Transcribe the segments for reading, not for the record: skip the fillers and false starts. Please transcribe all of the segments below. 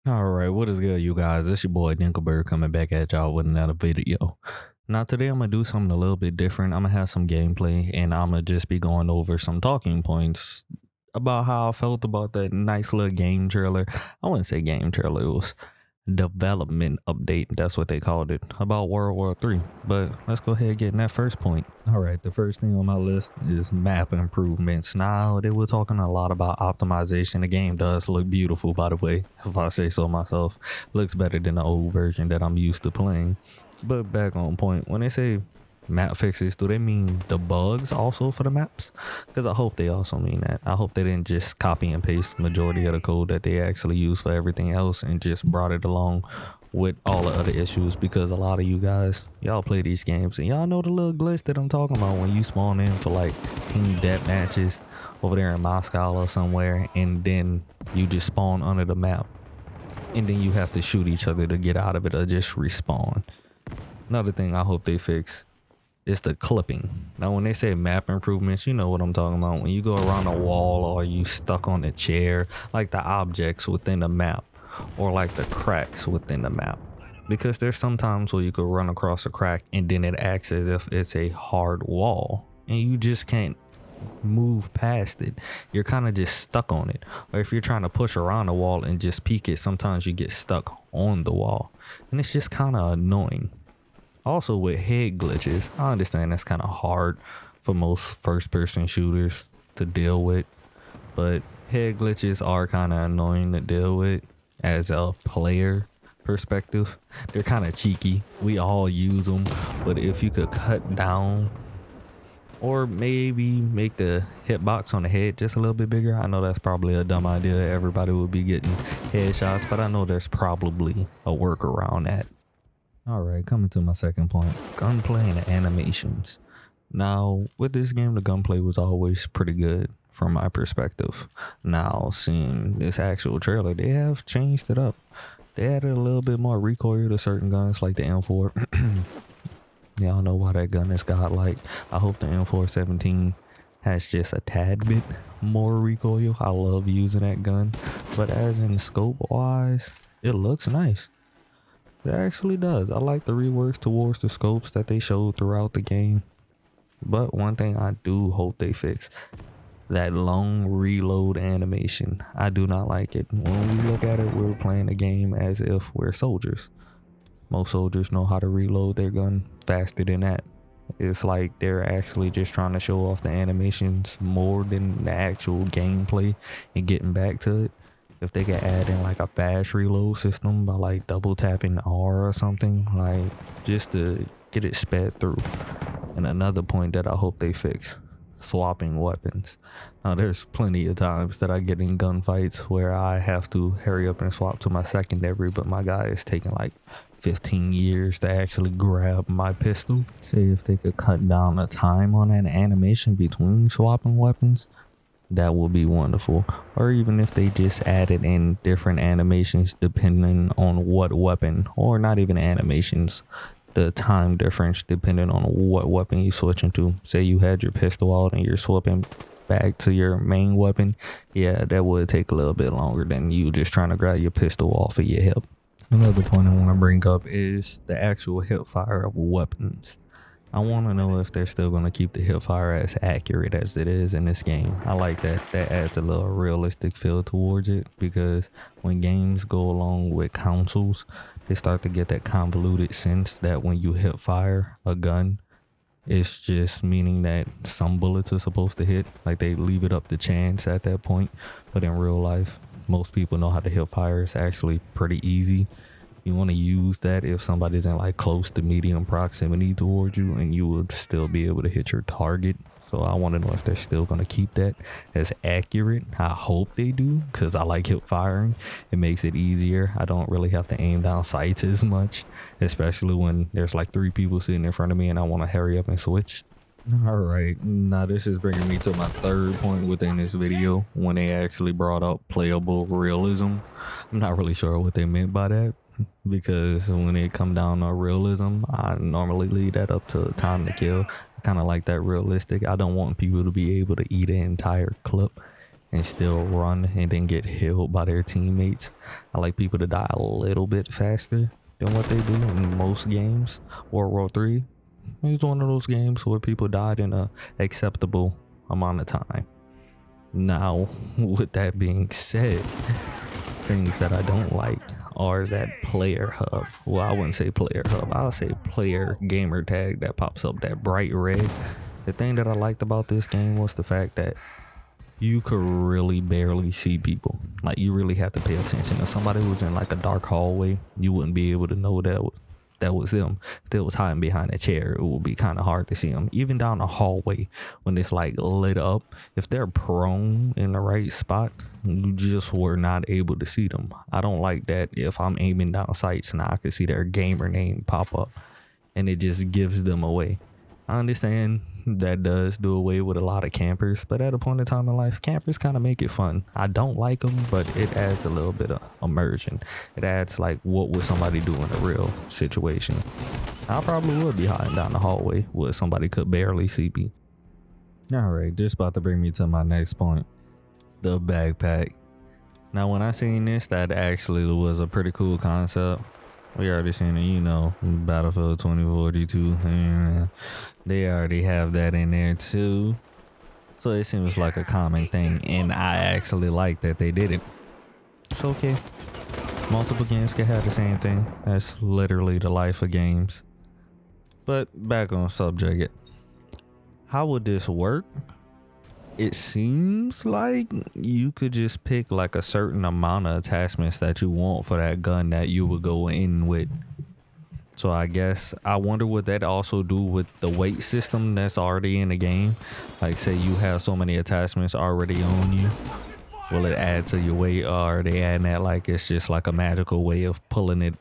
All right, what is good, you guys? It's your boy Dinkleburg coming back at y'all with another video. Now, today I'm gonna do something a little bit different. I'm gonna have some gameplay and I'm gonna just be going over some talking points about how I felt about that nice little game trailer. I wouldn't say game trailer, it was development update. That's what they called it about World War III. But let's go ahead and get in that first point. All right, the first thing on my list is map improvements. Now, they were talking a lot about optimization. The game does look beautiful, by the way, if I say so myself. Looks better than the old version that I'm used to playing. But back on point, when they say map fixes, do they mean the bugs also for the maps? Because I hope they also mean that. I hope they didn't just copy and paste majority of the code that they actually use for everything else and just brought it along with all the other issues, because a lot of you guys, y'all play these games and y'all know the little glitch that I'm talking about when you spawn in for like team death matches over there in Moscow or somewhere, and then you just spawn under the map and then you have to shoot each other to get out of it or just respawn. Another thing I hope they fix is the clipping. Now, when they say map improvements, you know what I'm talking about. When you go around a wall or you stuck on a chair, like the objects within the map or like the cracks within the map. Because there's sometimes where you could run across a crack and then it acts as if it's a hard wall and you just can't move past it. You're kind of just stuck on it. Or if you're trying to push around the wall and just peek it, sometimes you get stuck on the wall. And it's just kind of annoying. Also, with head glitches, I understand that's kind of hard for most first-person shooters to deal with, but head glitches are kind of annoying to deal with as a player perspective. They're kind of cheeky. We all use them, but if you could cut down or maybe make the hitbox on the head just a little bit bigger. I know that's probably a dumb idea. Everybody would be getting headshots, but I know there's probably a workaround that. Alright, coming to my second point, gunplay and animations. Now, with this game, the gunplay was always pretty good from my perspective. Now, seeing this actual trailer, they have changed it up. They added a little bit more recoil to certain guns like the M4. Y'all know why that gun is godlike. I hope the M417 has just a tad bit more recoil. I love using that gun. But as in scope wise, it looks nice. It actually does. I like the reworks towards the scopes that they showed throughout the game. But one thing I do hope they fix, that long reload animation. I do not like it. When we look at it, we're playing the game as if we're soldiers. Most soldiers know how to reload their gun faster than that. It's like they're actually just trying to show off the animations more than the actual gameplay and getting back to it. If they could add in like a fast reload system by like double tapping R or something, like just to get it sped through. And another point that I hope they fix, swapping weapons. Now, there's plenty of times that I get in gunfights where I have to hurry up and swap to my secondary, but my guy is taking like 15 years to actually grab my pistol. Say if they could cut down the time on that animation between swapping weapons, that would be wonderful. Or even if they just added in different animations depending on what weapon, or not even animations, the time difference depending on what weapon you switch into. Say you had your pistol out and you're swapping back to your main weapon, yeah, that would take a little bit longer than you just trying to grab your pistol off of your hip. Another point I want to bring up is the actual hip fire of weapons. I want to know if they're still going to keep the hip fire as accurate as it is in this game. I like that. That adds a little realistic feel towards it, because when games go along with consoles, they start to get that convoluted sense that when you hip fire a gun, it's just meaning that some bullets are supposed to hit. Like they leave it up to chance at that point. But in real life, most people know how to hip fire. It's actually pretty easy. You want to use that if somebody's in like close to medium proximity towards you, and you would still be able to hit your target. So I want to know if they're still going to keep that as accurate. I hope they do, because I like hip firing. It makes it easier. I don't really have to aim down sights as much, especially when there's like 3 people sitting in front of me and I want to hurry up and switch. All right, now this is bringing me to my third point within this video, when they actually brought up playable realism. I'm not really sure what they meant by that, because when it come down to realism, I normally leave that up to time to kill. I kind of like that realistic. I don't want people to be able to eat an entire clip and still run and then get healed by their teammates. I like people to die a little bit faster than what they do in most games. World War III is one of those games where people died in a acceptable amount of time. Now, with that being said, things that I don't like are that player hub. Well, I wouldn't say player hub. I'll say player gamer tag that pops up, that bright red. The thing that I liked about this game was the fact that you could really barely see people. Like, you really have to pay attention. If somebody was in like a dark hallway, you wouldn't be able to know that was them. If they was hiding behind a chair, it would be kind of hard to see them. Even down the hallway, when it's like lit up, if they're prone in the right spot, you just were not able to see them. I don't like that. If I'm aiming down sights and I can see their gamer name pop up and it just gives them away. I understand that does do away with a lot of campers, but at a point in time in life, campers kind of make it fun. I don't like them, but it adds a little bit of immersion. It adds like, what would somebody do in a real situation? I probably would be hiding down the hallway where somebody could barely see me. All right, this about to bring me to my next point, the backpack. Now, when I seen this, that actually was a pretty cool concept. We already seen it, Battlefield 2042. And they already have that in there too. So it seems like a common thing. And I actually like that they did it. It's okay. Multiple games can have the same thing. That's literally the life of games. But back on subject. How would this work? It seems like you could just pick like a certain amount of attachments that you want for that gun that you would go in with. So I guess I wonder what that also do with the weight system that's already in the game. Like, say you have so many attachments already on you, will it add to your weight, or are they adding that like it's just like a magical way of pulling it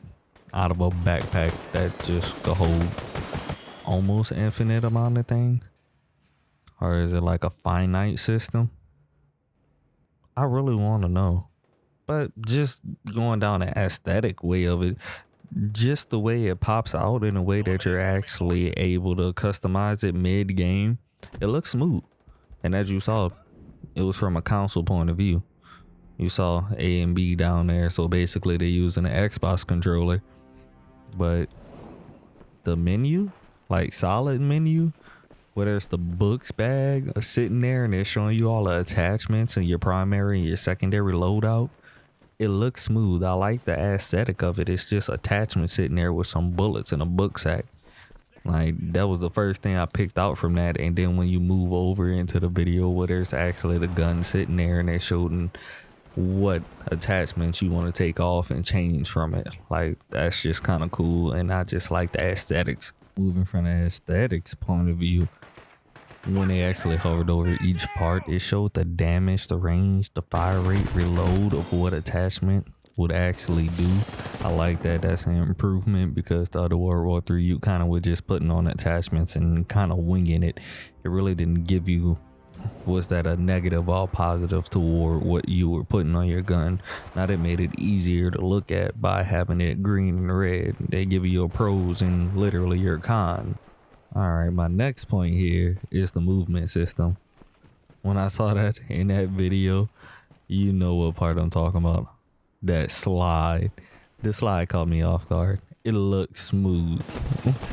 out of a backpack that just could hold almost infinite amount of things? Or is it like a finite system? I really want to know. But just going down the aesthetic way of it, just the way it pops out in a way that you're actually able to customize it mid-game, it looks smooth. And as you saw, it was from a console point of view. You saw A and B down there, so basically they're using an Xbox controller. But the menu, like solid menu, where there's the books bag sitting there and they're showing you all the attachments and your primary and your secondary loadout, it looks smooth. I like the aesthetic of it. It's just attachments sitting there with some bullets and a book sack. Like, that was the first thing I picked out from that. And then when you move over into the video where there's actually the gun sitting there and they're showing what attachments you want to take off and change from it, like, that's just kind of cool. And I just like the aesthetics. Moving from the aesthetics point of view, when they actually hovered over each part, it showed the damage, the range, the fire rate, reload of what attachment would actually do. I like that. That's an improvement, because the other World War III, you kind of were just putting on attachments and kind of winging it. It really didn't give you, was that a negative or positive toward what you were putting on your gun. Now they made it easier to look at by having it green and red. They give you your pros and literally your con. All right, my next point here is the movement system. When I saw that in that video, you know what part I'm talking about. That slide. The slide caught me off guard. It looks smooth.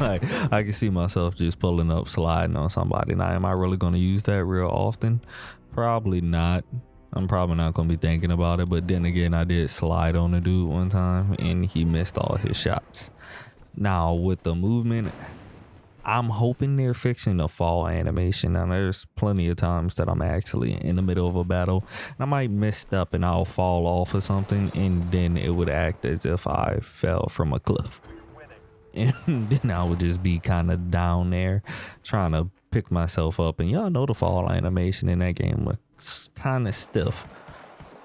Like, I can see myself just pulling up, sliding on somebody. Now, am I really going to use that real often? Probably not. I'm probably not going to be thinking about it. But then again, I did slide on a dude one time and he missed all his shots. Now, with the movement, I'm hoping they're fixing the fall animation. Now, there's plenty of times that I'm actually in the middle of a battle and I might mess up and I'll fall off or something, and then it would act as if I fell from a cliff. And then I would just be kind of down there trying to pick myself up. And y'all know the fall animation in that game was kind of stiff.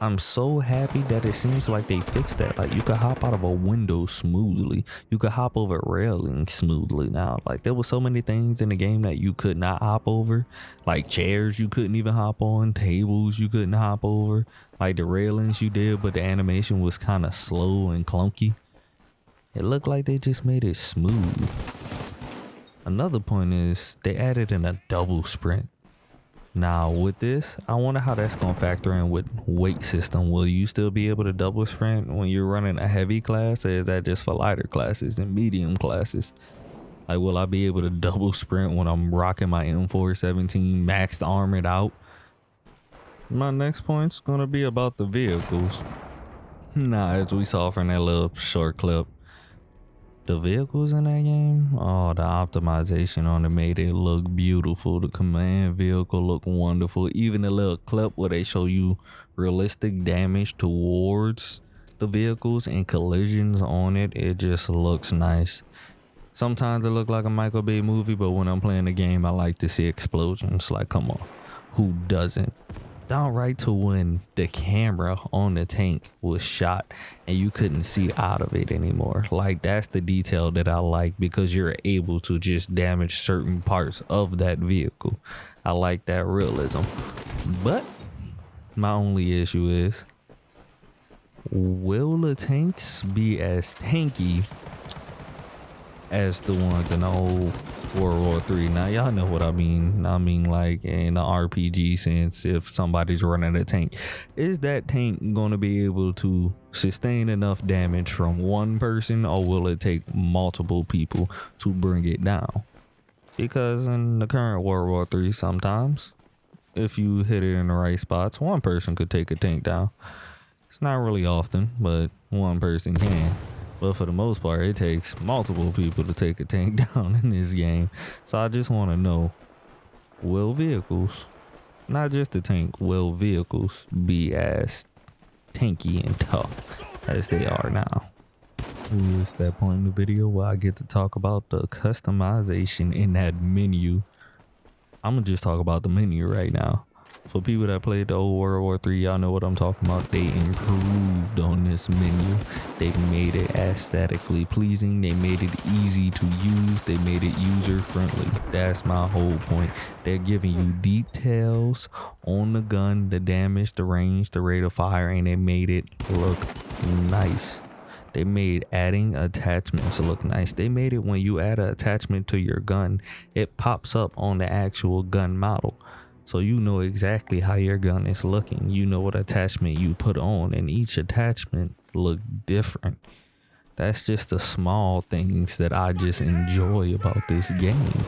I'm so happy that it seems like they fixed that. Like, you could hop out of a window smoothly. You could hop over railings smoothly now. Like, there were so many things in the game that you could not hop over. Like, chairs you couldn't even hop on. Tables you couldn't hop over. Like, the railings you did, but the animation was kind of slow and clunky. It looked like they just made it smooth. Another point is they added in a double sprint. Now with this, I wonder how that's gonna factor in with weight system. Will you still be able to double sprint when you're running a heavy class, or is that just for lighter classes and medium classes? Like, will I be able to double sprint when I'm rocking my M417 maxed armored out? My next point's gonna be about the vehicles. Now, as we saw from that little short clip, the vehicles in that game, oh, the optimization on it made it look beautiful. The command vehicle looked wonderful. Even the little clip where they show you realistic damage towards the vehicles and collisions on it, it just looks nice. Sometimes it look like a Michael Bay movie, but when I'm playing the game, I like to see explosions. Like, come on, who doesn't? Downright to when the camera on the tank was shot and you couldn't see out of it anymore. Like, that's the detail that I like, because you're able to just damage certain parts of that vehicle. I like that realism. But my only issue is, will the tanks be as tanky as the ones in the old World War III? Now, y'all know what I mean. I mean, like, in the RPG sense, if somebody's running a tank, is that tank going to be able to sustain enough damage from one person, or will it take multiple people to bring it down? Because in the current World War III, sometimes, if you hit it in the right spots, one person could take a tank down. It's not really often, but one person can. But for the most part, it takes multiple people to take a tank down in this game. So I just want to know, will vehicles, not just the tank, will vehicles be as tanky and tough as they are now? It's that point in the video where I get to talk about the customization in that menu. I'm going to just talk about the menu right now. For people that played the old World War III, y'all know what I'm talking about. They improved on this menu. They made it aesthetically pleasing. They made it easy to use. They made it user friendly. That's my whole point. They're giving you details on the gun, the damage, the range, the rate of fire, and they made it look nice. They made adding attachments look nice. They made it when you add an attachment to your gun, it pops up on the actual gun model. So you know exactly how your gun is looking. You know what attachment you put on, and each attachment look different. That's just the small things that I just enjoy about this game.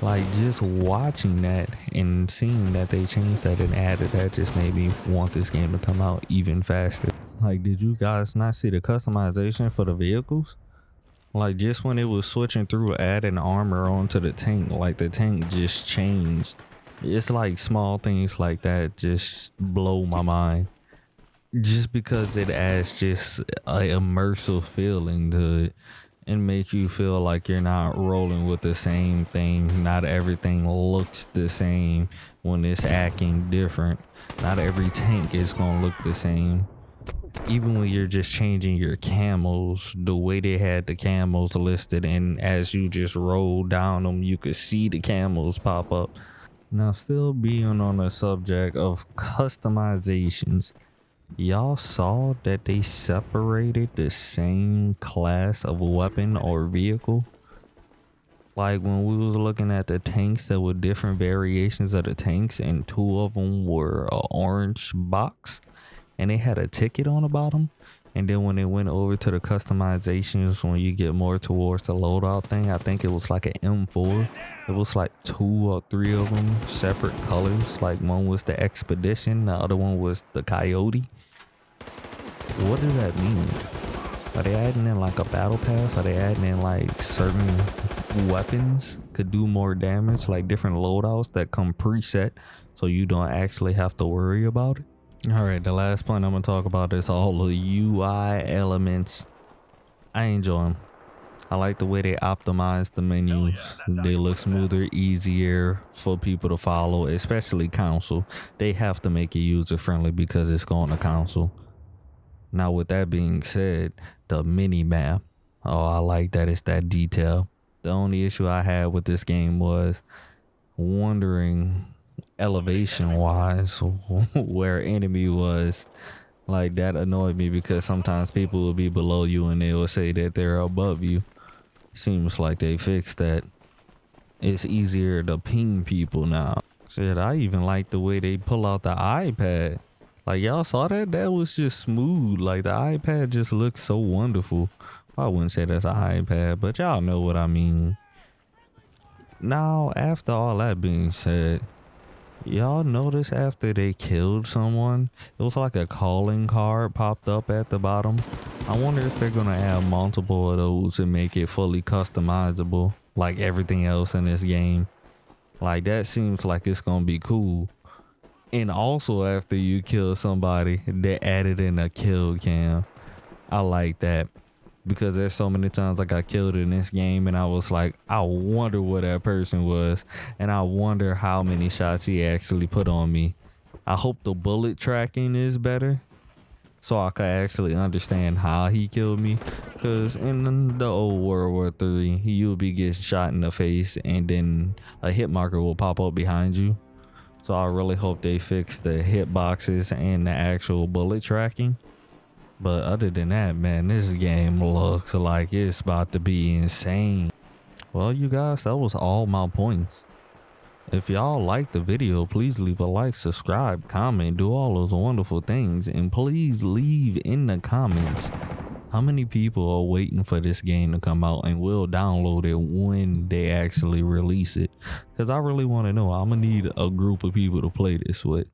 Like, just watching that and seeing that they changed that and added that just made me want this game to come out even faster. Like, did you guys not see the customization for the vehicles? Like, just when it was switching through adding armor onto the tank, like the tank just changed. It's like small things like that just blow my mind, just because it adds just a immersive feeling to it and make you feel like you're not rolling with the same thing. Not everything looks the same when it's acting different. Not every tank is gonna look the same. Even when you're just changing your camos, the way they had the camos listed, and as you just roll down them, you could see the camos pop up. Now, still being on the subject of customizations, y'all saw that they separated the same class of weapon or vehicle? Like, when we was looking at the tanks, there were different variations of the tanks, and two of them were an orange box, and they had a ticket on the bottom. And then when they went over to the customizations, when you get more towards the loadout thing, I think it was like an M4. It was like 2 or 3 of them, separate colors. Like, one was the Expedition, the other one was the Coyote. What does that mean? Are they adding in like a battle pass? Are they adding in like certain weapons could do more damage, like different loadouts that come preset, so you don't actually have to worry about it? All right, the last point I'm gonna talk about is all the UI elements. I enjoy them. I like the way they optimize the menus. They look smoother, easier for people to follow, especially console. They have to make it user friendly because it's going to console. Now, with that being said, the mini map, oh, I like that it's that detail. The only issue I had with this game was wondering elevation wise where enemy was. Like, that annoyed me because sometimes people will be below you and they will say that they're above you. Seems like they fixed that. It's easier to ping people now. Shit, I even like the way they pull out the iPad. Like, y'all saw that? That was just smooth. Like, the iPad just looks so wonderful. I wouldn't say that's an iPad, but y'all know what I mean. Now, after all that being said, y'all notice after they killed someone, it was like a calling card popped up at the bottom. I wonder if they're gonna add multiple of those and make it fully customizable, like everything else in this game. Like, that seems like it's gonna be cool. And also, after you kill somebody, they added in a kill cam. I like that, because there's so many times I got killed in this game and I was like, I wonder where that person was, and I wonder how many shots he actually put on me. I hope the bullet tracking is better so I could actually understand how he killed me, because in the old World War III, you'll be getting shot in the face and then a hit marker will pop up behind you. So I really hope they fix the hit boxes and the actual bullet tracking. But other than that, man, this game looks like it's about to be insane. Well, you guys, that was all my points. If y'all liked the video, please leave a like, subscribe, comment, do all those wonderful things. And please leave in the comments how many people are waiting for this game to come out and will download it when they actually release it. Because I really want to know. I'm going to need a group of people to play this with.